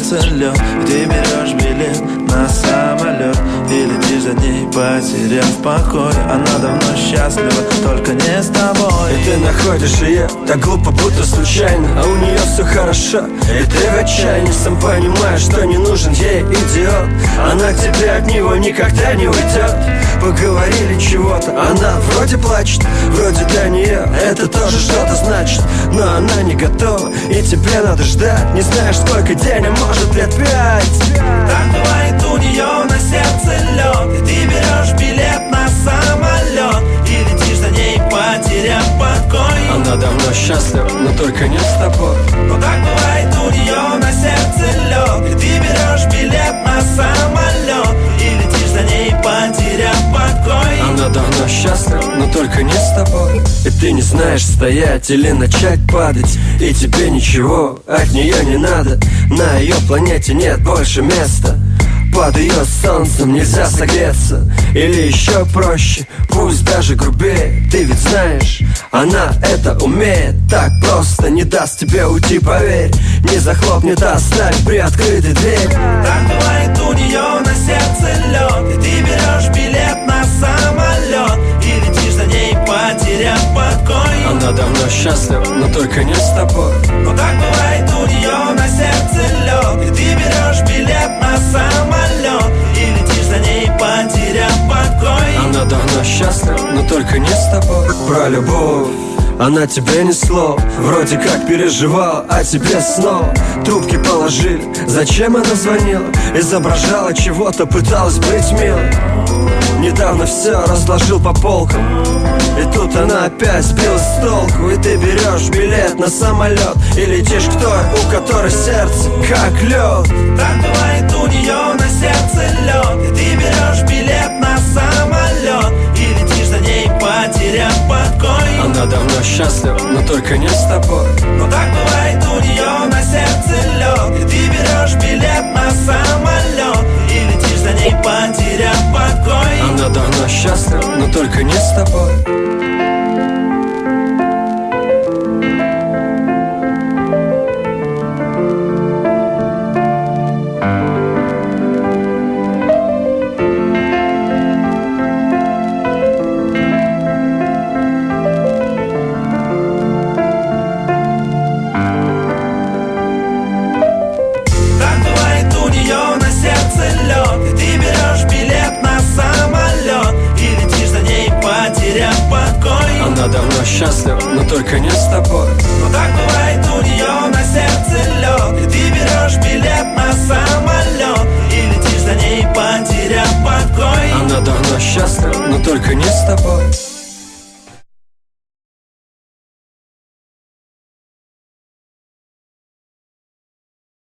сердце лед. Ты берешь билет на самолет и летишь за ней, потеряв покой. Она давно счастлива, только не с тобой. И ты находишь ее так глупо, будто случайно, а у нее все хорошо, и ты в отчаянии. Сам понимаешь, что не нужен ей идиот. Она к тебе от него никогда не уйдет. Поговорили чего-то, она вроде плачет, вроде для нее это тоже что-то значит. Но она не готова, и тебе надо ждать. Не знаешь, сколько день, а может лет 5. Так бывает у нее на сердце лед. И ты берешь билет на самолет и летишь за ней, потеряв покой. Она давно счастлива, но только не с тобой. Но так бывает у нее на сердце лед. И ты берешь билет на самолет и летишь за ней, потеряв покой. Она давно счастлива, но только не с тобой. И ты не знаешь, стоять или начать падать. И тебе ничего от нее не надо. На ее планете нет больше места. Под ее солнцем нельзя согреться. Или еще проще, пусть даже грубее. Ты ведь знаешь, она это умеет. Так просто не даст тебе уйти, поверь. Не захлопнет, оставь приоткрытой дверь. Так бывает у нее на сердце лед. И ты берешь билет на самолет и летишь за ней, потеряв покой. Она давно счастлива, но только не с тобой. Но так бывает у нее на сердце лед. И ты берешь билет на самолет и летишь за ней, потеряв покой. Она давно счастлива, но только не с тобой. Про любовь она тебе ни слов. Вроде как переживала, а тебе снова трубки положили. Зачем она звонила? Изображала чего-то, пыталась быть милой. Недавно все разложил по полкам, и тут она опять сбилась с толку. И ты берешь билет на самолет и летишь к той, у которой сердце как лед. Так бывает у нее на сердце лед. И ты берешь билет на самолет и летишь за ней, потеряв покой. Она давно счастлива, но только не с тобой. Но так бывает у нее на сердце лед. И ты берешь билет на самолет и летишь за ней, потеряв покой. Она давно счастлива, но только не с тобой. Она давно счастлива, но только не с тобой. Но так бывает у нее на сердце лед. И ты берешь билет на самолет и летишь за ней, потеряв покой. Она давно счастлива, но только не с тобой.